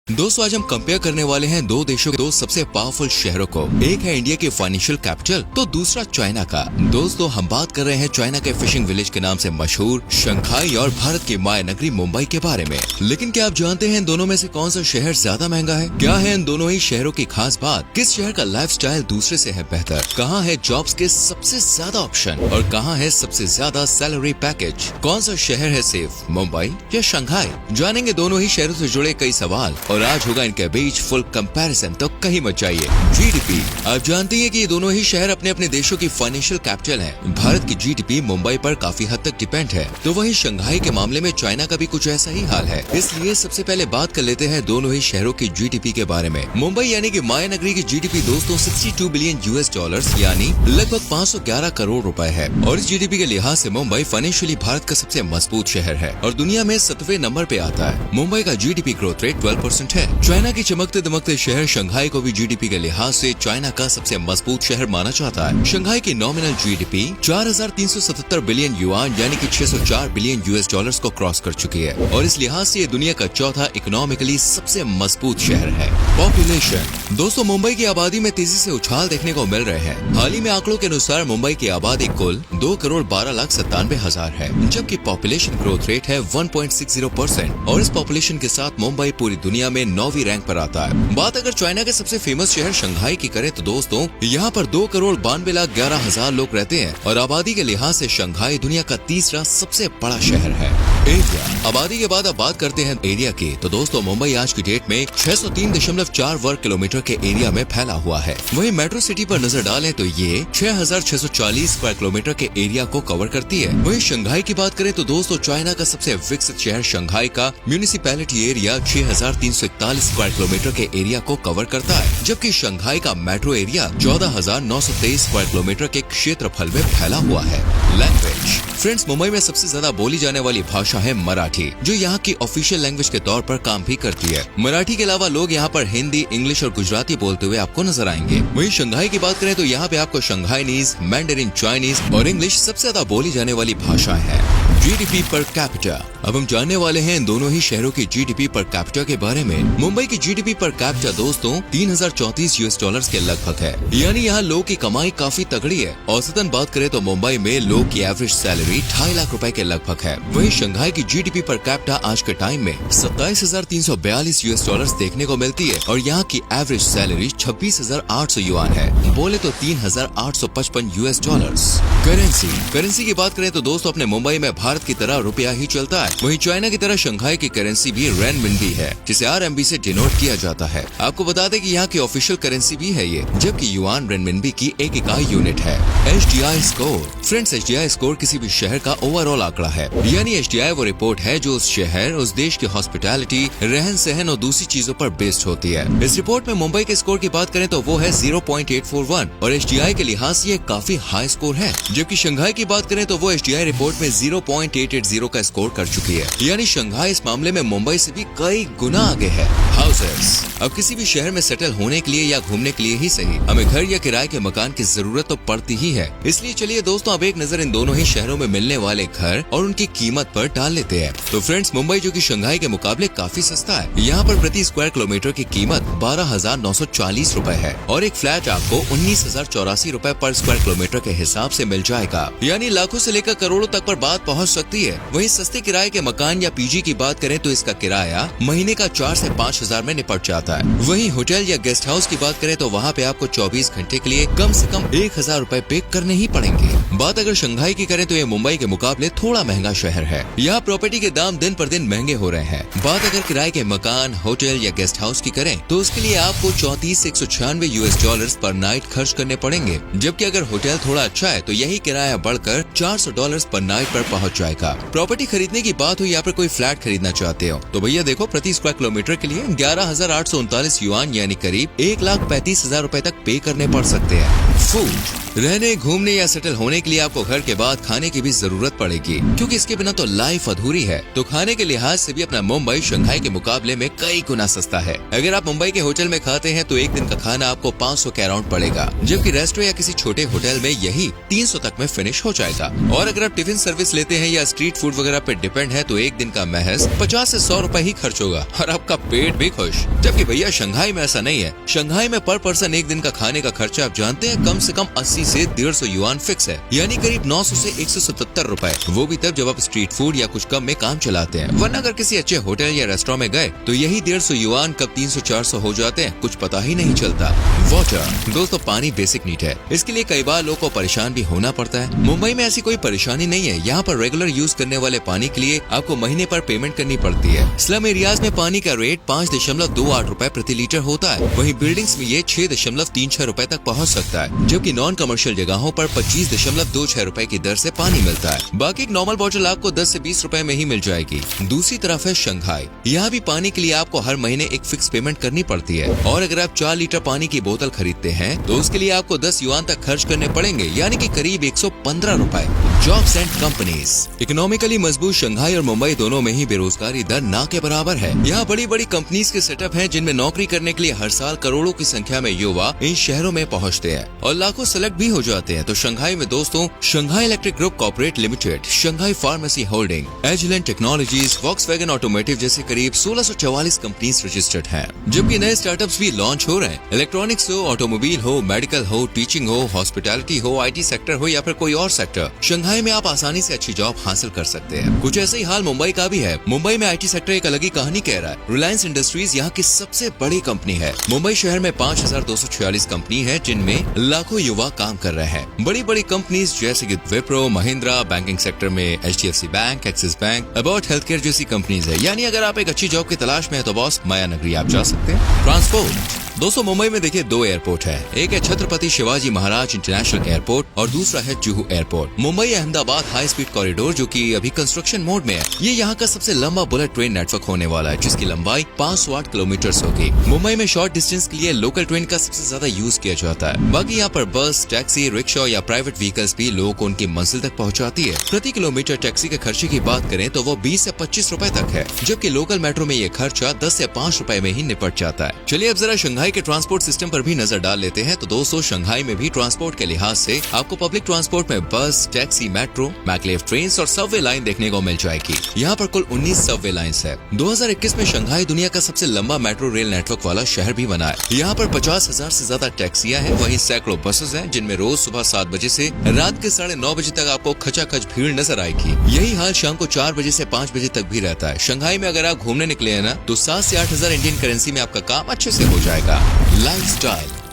दोस्तों आज हम कंपेयर करने वाले हैं दो देशों के दो सबसे पावरफुल शहरों को। एक है इंडिया के फाइनेंशियल कैपिटल तो दूसरा चाइना का। दोस्तों हम बात कर रहे हैं चाइना के फिशिंग विलेज के नाम से मशहूर शंघाई और भारत की माया नगरी मुंबई के बारे में। लेकिन क्या आप जानते हैं इन दोनों में से कौन सा शहर ज्यादा महंगा है? क्या है इन दोनों ही शहरों की खास बात? किस शहर का लाइफस्टाइल दूसरे से है बेहतर? कहाँ है जॉब्स के सबसे ज्यादा ऑप्शन और कहाँ है सबसे ज्यादा सैलरी पैकेज? कौन सा शहर है सेफ, मुंबई या शंघाई? जानेंगे दोनों ही शहरों से जुड़े कई सवाल और आज होगा इनके बीच फुल कंपैरिजन, तो कहीं मत जाइए। जीडीपी, आप जानते हैं कि ये दोनों ही शहर अपने अपने देशों की फाइनेंशियल कैपिटल हैं। भारत की जीडीपी मुंबई पर काफी हद तक डिपेंड है, तो वहीं शंघाई के मामले में चाइना का भी कुछ ऐसा ही हाल है। इसलिए सबसे पहले बात कर लेते हैं दोनों ही शहरों की जीडीपी के बारे में। मुंबई यानी कि माया नगरी की जीडीपी दोस्तों 62 बिलियन यूएस डॉलर्स यानी लगभग 511 करोड़ रुपए है और इस जीडीपी के लिहाज से मुंबई फाइनेंशियली भारत का सबसे मजबूत शहर है और दुनिया में 7वें नंबर पे आता है। मुंबई का जीडीपी ग्रोथ रेट 12% है। चाइना की चमकते दमकते शहर शंघाई को भी जीडीपी के लिहाज से चाइना का सबसे मजबूत शहर माना जाता है। शंघाई की नॉमिनल जीडीपी 4,377 बिलियन युआन यानी कि 604 बिलियन यूएस डॉलर्स को क्रॉस कर चुकी है और इस लिहाज से ये दुनिया का चौथा इकोनॉमिकली सबसे मजबूत शहर है। पॉपुलेशन, दोस्तों मुंबई की आबादी में तेजी से उछाल देखने को मिल रहे हैं। हाल ही में आंकड़ों के अनुसार मुंबई की आबादी कुल 2,12,97,000 है, जबकि पॉपुलेशन ग्रोथ रेट है 1.60% और इस पॉपुलेशन के साथ मुंबई पूरी दुनिया में 9वीं रैंक पर आता है। बात अगर चाइना के सबसे फेमस शहर शंघाई की करें तो दोस्तों यहाँ पर 2,92,11,000 लोग रहते हैं और आबादी के लिहाज से शंघाई दुनिया का तीसरा सबसे बड़ा शहर है। एरिया, आबादी के बाद अब बात करते हैं एरिया की, तो दोस्तों मुंबई आज की डेट में 603.4 वर्ग किलोमीटर के एरिया में फैला हुआ है। वहीं मेट्रो सिटी पर नजर डालें तो ये 6,640 स्क्वायर किलोमीटर के एरिया को कवर करती है। वहीं शंघाई की बात करें तो दोस्तों चाइना का सबसे विकसित शहर शंघाई का म्यूनिसिपैलिटी एरिया 6,341 स्क्वायर किलोमीटर के एरिया को कवर करता है, जबकि शंघाई का मेट्रो एरिया 14,923 स्क्वायर किलोमीटर के क्षेत्रफल में फैला हुआ है। लैंग्वेज, फ्रेंड्स मुंबई में सबसे ज्यादा बोली जाने वाली भाषा है मराठी, जो यहाँ की ऑफिशियल लैंग्वेज के तौर पर काम भी करती है। मराठी के अलावा लोग यहाँ पर हिंदी, इंग्लिश और गुजराती बोलते हुए आपको नजर आएंगे। वहीं शंघाई की बात करें तो यहाँ पे आपको शंघाईनीज, मैंडरिन चाइनीज और इंग्लिश सबसे ज्यादा बोली जाने वाली भाषा है। जीडीपी पर कैपिटा, अब हम जानने वाले हैं इन दोनों ही शहरों की जीडीपी पर कैपिटा के बारे में। मुंबई की जीडीपी पर कैपिटा दोस्तों 3,034 यूएस डॉलर्स के लगभग है, यानी यहाँ लोगों की कमाई काफी तगड़ी है। औसतन बात करें तो मुंबई में लोग की एवरेज सैलरी 2.5 लाख रुपए के लगभग है। वहीं शंघाई की जीडीपी पर कैपिटा आज के टाइम में 27,342 यूएस डॉलर्स देखने को मिलती है और यहाँ की एवरेज सैलरी 26,800 युआन है, बोले तो 3,855 यूएस डॉलर्स। करेंसी की बात करें तो दोस्तों अपने मुंबई में भारत की तरह रुपया ही चलता है। वहीं चाइना की तरह शंघाई की करेंसी भी रेनमिनबी है, जिसे RMB से डिनोट किया जाता है। आपको बता दें कि यहाँ की ऑफिशियल करेंसी भी है ये, जबकि युआन रेनमिनबी की एक इकाई यूनिट है। HDI score, friends HDI score किसी भी शहर का ओवरऑल आंकड़ा है, यानी HDI वो रिपोर्ट है जो उस शहर, उस देश की हॉस्पिटैलिटी, रहन सहन और दूसरी चीजों पर बेस्ड होती है। इस रिपोर्ट में मुंबई के स्कोर की बात करें तो वो है 0.841 और HDI के लिहाज से ये काफी हाई स्कोर है, जबकि शंघाई की बात करें तो वो HDI रिपोर्ट में 0.880 का स्कोर कर चुकी है, यानी शंघाई इस मामले में मुंबई से भी कई गुना आगे है। हाउसेस, अब किसी भी शहर में सेटल होने के लिए या घूमने के लिए ही सही हमें घर या किराए के मकान की जरूरत तो पड़ती ही है। इसलिए चलिए दोस्तों अब एक नजर इन दोनों ही शहरों में मिलने वाले घर और उनकी कीमत पर डाल लेते हैं। तो फ्रेंड्स मुंबई जो कि शंघाई के मुकाबले काफी सस्ता है, यहाँ पर प्रति स्क्वायर किलोमीटर की कीमत 12,940 रुपए है और एक फ्लैट आपको 19,084 रुपए पर स्क्वायर किलोमीटर के हिसाब से मिल जाएगा, यानी लाखों से लेकर करोड़ों तक पर बात पहुँच सकती है। वहीं सस्ते किराए के मकान या पीजी की बात करें तो इसका किराया महीने का 4 से 5 हजार में निपट जाता है। वहीं होटल या गेस्ट हाउस की बात करें तो वहाँ पे आपको 24 घंटे के लिए कम से कम 1,000 रुपए पे करने ही पड़ेंगे। बात अगर शंघाई की करें तो ये मुंबई के मुकाबले थोड़ा महंगा शहर है, यहाँ प्रॉपर्टी के दाम दिन पर दिन महंगे हो रहे हैं। बात अगर किराए के मकान, होटल या गेस्ट हाउस की करें तो उसके लिए आपको 34 से 196 यूएस डॉलर्स पर नाइट खर्च करने पड़ेंगे, जबकि अगर होटल थोड़ा अच्छा है तो यही किराया बढ़कर 400 डॉलर्स पर नाइट पर पहुँच जाएगा। प्रॉपर्टी खरीदने की बात हो या फिर कोई फ्लैट खरीदना चाहते हो तो भैया देखो प्रति स्क्वायर किलोमीटर के लिए 11,839 युआन यानी करीब 1,35,000 रुपए तक पे करने पड़ सकते हैं। फूड, रहने, घूमने या सेटल होने के लिए आपको घर के बाद खाने की भी जरूरत पड़ेगी, क्योंकि इसके बिना तो लाइफ अधूरी है। तो खाने के लिहाज से भी अपना मुंबई शंघाई के मुकाबले में कई गुना सस्ता है। अगर आप मुंबई के होटल में खाते हैं तो एक दिन का खाना आपको 500 के अराउंड पड़ेगा, जबकि रेस्टोरेंट या किसी छोटे होटल में यही 300 तक में फिनिश हो जाएगा। और अगर आप टिफिन सर्विस लेते हैं या स्ट्रीट फूड वगैरह पे डिपेंड है तो एक दिन का महज 50 से 100 रुपए ही खर्च होगा और आपका पेट भी खुश। जबकि भैया शंघाई में ऐसा नहीं है। शंघाई में पर पर्सन एक दिन का खाने का खर्चा आप जानते हैं कम से कम 80 से 150 युआन फिक्स है, यानी करीब 900 से 177 रुपए। वो भी तब जब आप स्ट्रीट फूड या कुछ कम में काम चलाते हैं, वरना अगर किसी अच्छे होटल या रेस्टोरेंट में गए तो यही 150 युआन कब 300-400 हो जाते हैं, कुछ पता ही नहीं चलता। वाटर दोस्तों, पानी बेसिक नीड है, इसके लिए कई बार लोगों को परेशान भी होना पड़ता है। मुंबई में ऐसी कोई परेशानी नहीं है। यहाँ पर रेगुलर यूज करने वाले पानी के लिए आपको महीने पर पेमेंट करनी पड़ती है। स्लम एरियाज में पानी का रेट 5.28 रुपए प्रति लीटर होता है, वहीं बिल्डिंग्स में ये 6.36 रुपए तक पहुँच सकता है, जबकि नॉन कमर्शियल जगहों पर 25.26 रुपए की दर से पानी मिलता है। बाकी एक नॉर्मल बोतल आपको 10 से 20 रुपए में ही मिल जाएगी। दूसरी तरफ है शंघाई। यहाँ भी पानी के लिए आपको हर महीने एक फिक्स पेमेंट करनी पड़ती है, और अगर आप 4 लीटर पानी की बोतल खरीदते हैं तो उसके लिए आपको 10 युआन तक खर्च करने पड़ेंगे, यानी कि करीब 115 रुपए। Jobs and companies. इकोनॉमिकली मजबूत शंघाई और मुंबई दोनों में ही बेरोजगारी दर ना के बराबर है। यहाँ बड़ी बड़ी कंपनीज के सेटअप हैं, जिनमें नौकरी करने के लिए हर साल करोड़ों की संख्या में युवा इन शहरों में पहुँचते हैं और लाखों सेलेक्ट भी हो जाते हैं। तो शंघाई में दोस्तों Shanghai electric group corporate limited, Shanghai pharmacy holding, Agilent technologies, Volkswagen automotive जैसे करीब 1644 कंपनीज रजिस्टर्ड हैं, जबकि नए स्टार्टअप्स भी लॉन्च हो रहे हैं। इलेक्ट्रॉनिक्स हो, ऑटोमोबाइल हो, मेडिकल हो, टीचिंग हो, हॉस्पिटैलिटी हो, IT सेक्टर हो या फिर कोई और सेक्टर, शंघाई में आप आसानी से अच्छी जॉब हासिल कर सकते हैं। कुछ ऐसे ही हाल मुंबई का भी है। मुंबई में IT सेक्टर एक अलग ही कहानी कह रहा है। रिलायंस इंडस्ट्रीज यहाँ की सबसे बड़ी कंपनी है। मुंबई शहर में 5246 कंपनी है, जिनमें लाखों युवा काम कर रहे हैं। बड़ी बड़ी कंपनीज जैसे कि विप्रो, महिंद्रा, बैंकिंग सेक्टर में HDFC bank, axis bank, about health care जैसी कंपनीज है। यानी अगर आप एक अच्छी जॉब की तलाश में है तो बॉस माया नगरी आप जा सकते हैं। ट्रांसपोर्ट दोस्तों, मुंबई में देखिए 2 एयरपोर्ट है। एक है छत्रपति शिवाजी महाराज इंटरनेशनल एयरपोर्ट और दूसरा है Juhu airport. Mumbai Ahmedabad high speed corridor जो कि अभी कंस्ट्रक्शन मोड में है, ये यहाँ का सबसे लंबा बुलेट ट्रेन नेटवर्क होने वाला है, जिसकी लंबाई 508 किलोमीटर होगी। मुंबई में शॉर्ट डिस्टेंस के लिए लोकल ट्रेन का सबसे ज्यादा यूज किया जाता है। बाकी यहाँ पर बस, टैक्सी, रिक्शा या प्राइवेट व्हीकल्स भी लोगों को उनकी मंजिल तक पहुँचाती है। प्रति किलोमीटर टैक्सी के खर्चे की बात करें तो वो 20 से 25 रुपए तक है, जबकि लोकल मेट्रो में ये खर्चा 10 से 5 रुपए में ही निपट जाता है। चलिए अब जरा शंघाई के ट्रांसपोर्ट सिस्टम पर भी नजर डाल लेते हैं। तो दोस्तों शंघाई में भी ट्रांसपोर्ट के लिहाज से आपको पब्लिक ट्रांसपोर्ट में बस, टैक्सी, मेट्रो, मैकलेव ट्रेन और सबवे लाइन देखने को मिल जाएगी। यहाँ पर कुल 19 सबवे लाइन्स है। 2021 में शंघाई दुनिया का सबसे लंबा मेट्रो रेल नेटवर्क वाला शहर भी बना है। यहाँ पर 50,000 से ज्यादा टैक्सियाँ हैं, वहीं सैकड़ों बसेस हैं, जिनमें रोज सुबह 7 बजे से रात के 9:30 बजे तक आपको खचाखच भीड़ नजर आएगी। यही हाल शाम को 4 बजे से 5 बजे तक भी रहता है। शंघाई में अगर आप घूमने निकले हैं ना तो 7 से 8,000 इंडियन करेंसी में आपका काम अच्छे से हो जाएगा।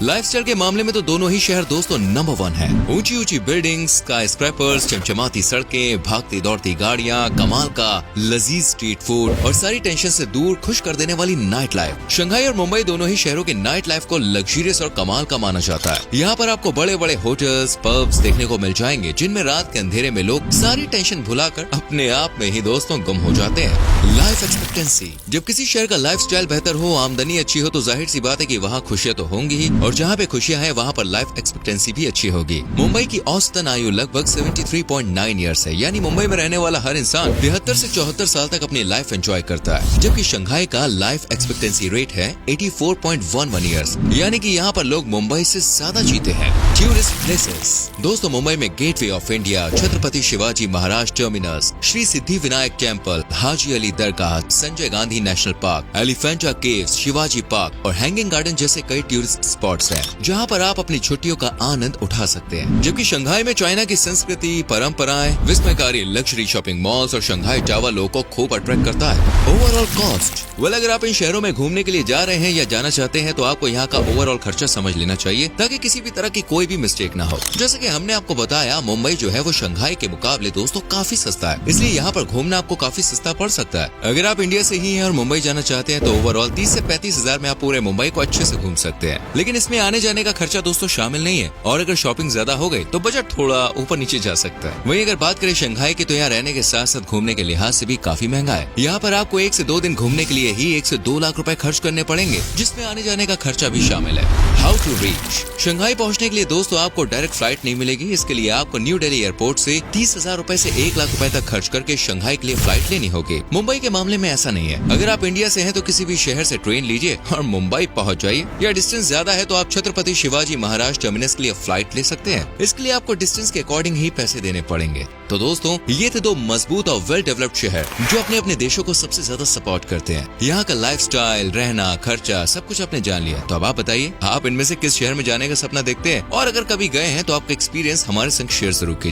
लाइफस्टाइल के मामले में तो दोनों ही शहर दोस्तों नंबर 1 है। ऊंची ऊंची बिल्डिंग्स, स्काई स्क्रैपर्स, चमचमाती सड़कें, भागती दौड़ती गाड़ियां, कमाल का लजीज स्ट्रीट फूड और सारी टेंशन से दूर खुश कर देने वाली नाइट लाइफ। शंघाई और मुंबई दोनों ही शहरों की नाइट लाइफ को लग्जरियस और कमाल का माना जाता है। यहाँ पर आपको बड़े बड़े होटल्स, पब्स देखने को मिल जाएंगे, जिनमें रात के अंधेरे में लोग सारी टेंशन भुलाकर अपने आप में ही दोस्तों गुम हो जाते हैं। Life expectancy. जब किसी शहर का लाइफस्टाइल बेहतर हो, आमदनी अच्छी हो, तो जाहिर सी बात है कि वहाँ खुशियाँ तो होंगी ही, और जहाँ पे खुशियाँ हैं वहाँ पर लाइफ एक्सपेक्टेंसी भी अच्छी होगी। मुंबई की औसतन आयु लगभग 73.9 ईयर्स है, यानी मुंबई में रहने वाला हर इंसान 73 से 74 साल तक अपनी लाइफ एंजॉय करता है, जबकि शंघाई का लाइफ एक्सपेक्टेंसी रेट है 84.11 ईयर्स, यानी कि यहाँ पर लोग मुंबई से ज्यादा जीते हैं। Tourist places. दोस्तों मुंबई में gateway of India, Chhatrapati Shivaji Maharaj terminus, Shri Siddhi Vinayak temple, Haji Ali Dargah, Sanjay Gandhi national park, Elephanta caves, Shivaji park और हैंगिंग गार्डन जैसे कई टूरिस्ट स्पॉट्स हैं, जहां पर आप अपनी छुट्टियों का आनंद उठा सकते हैं। जबकि शंघाई में चाइना की संस्कृति, परंपराएं, विस्मयकारी लग्जरी शॉपिंग मॉल्स और शंघाई टावर लोगों को खूब अट्रैक्ट करता है। Overall cost. अगर आप इन शहरों में घूमने के लिए जा रहे हैं या जाना चाहते हैं तो आपको यहाँ का ओवरऑल खर्चा समझ लेना चाहिए, ताकि किसी भी तरह की कोई भी मिस्टेक ना हो। जैसे कि हमने आपको बताया, मुंबई जो है वो शंघाई के मुकाबले दोस्तों काफी सस्ता है, इसलिए यहाँ पर घूमना आपको काफी सस्ता पड़ सकता है। अगर आप इंडिया से ही हैं और मुंबई जाना चाहते हैं तो ओवरऑल 30 से 35 हजार में आप पूरे मुंबई को अच्छे से घूम सकते हैं। लेकिन इसमें आने जाने का खर्चा दोस्तों शामिल नहीं है और अगर शॉपिंग ज्यादा हो गई तो बजट थोड़ा ऊपर नीचे जा सकता है। वहीं अगर बात करें शंघाई की तो यहाँ रहने के साथ साथ घूमने के लिहाज से भी काफी महंगा है। यहाँ पर आपको 1 से 2 दिन घूमने के लिए ही 1 से 2 लाख रुपए खर्च करने पड़ेंगे, जिसमें आने जाने का खर्चा भी शामिल है। हाउ टू रीच शंघाई पहुँचने के लिए दोस्तों आपको डायरेक्ट फ्लाइट नहीं मिलेगी। इसके लिए आपको न्यू दिल्ली एयरपोर्ट से 30,000 रुपए से 1 लाख रुपए तक खर्च करके शंघाई के लिए फ्लाइट लेनी होगी। मुंबई के मामले में ऐसा नहीं है। अगर आप इंडिया से हैं तो किसी भी शहर से ट्रेन लीजिए और मुंबई पहुंच जाइए। या डिस्टेंस ज्यादा है तो आप छत्रपति शिवाजी महाराज टर्मिनस के लिए फ्लाइट ले सकते हैं। इसके लिए आपको डिस्टेंस के अकॉर्डिंग ही पैसे देने पड़ेंगे। तो दोस्तों ये थे 2 मजबूत और वेल डेवलप्ड शहर जो अपने अपने देशों को सबसे ज्यादा सपोर्ट करते हैं। यहाँ का लाइफस्टाइल, रहना, खर्चा सब कुछ आपने जान लिया। तो अब आप बताइए आप इनमें से किस शहर में जाने का सपना देखते हैं और अगर कभी गए हैं तो आपका एक्सपीरियंस हमारे संग शेयर जरूर कीजिए।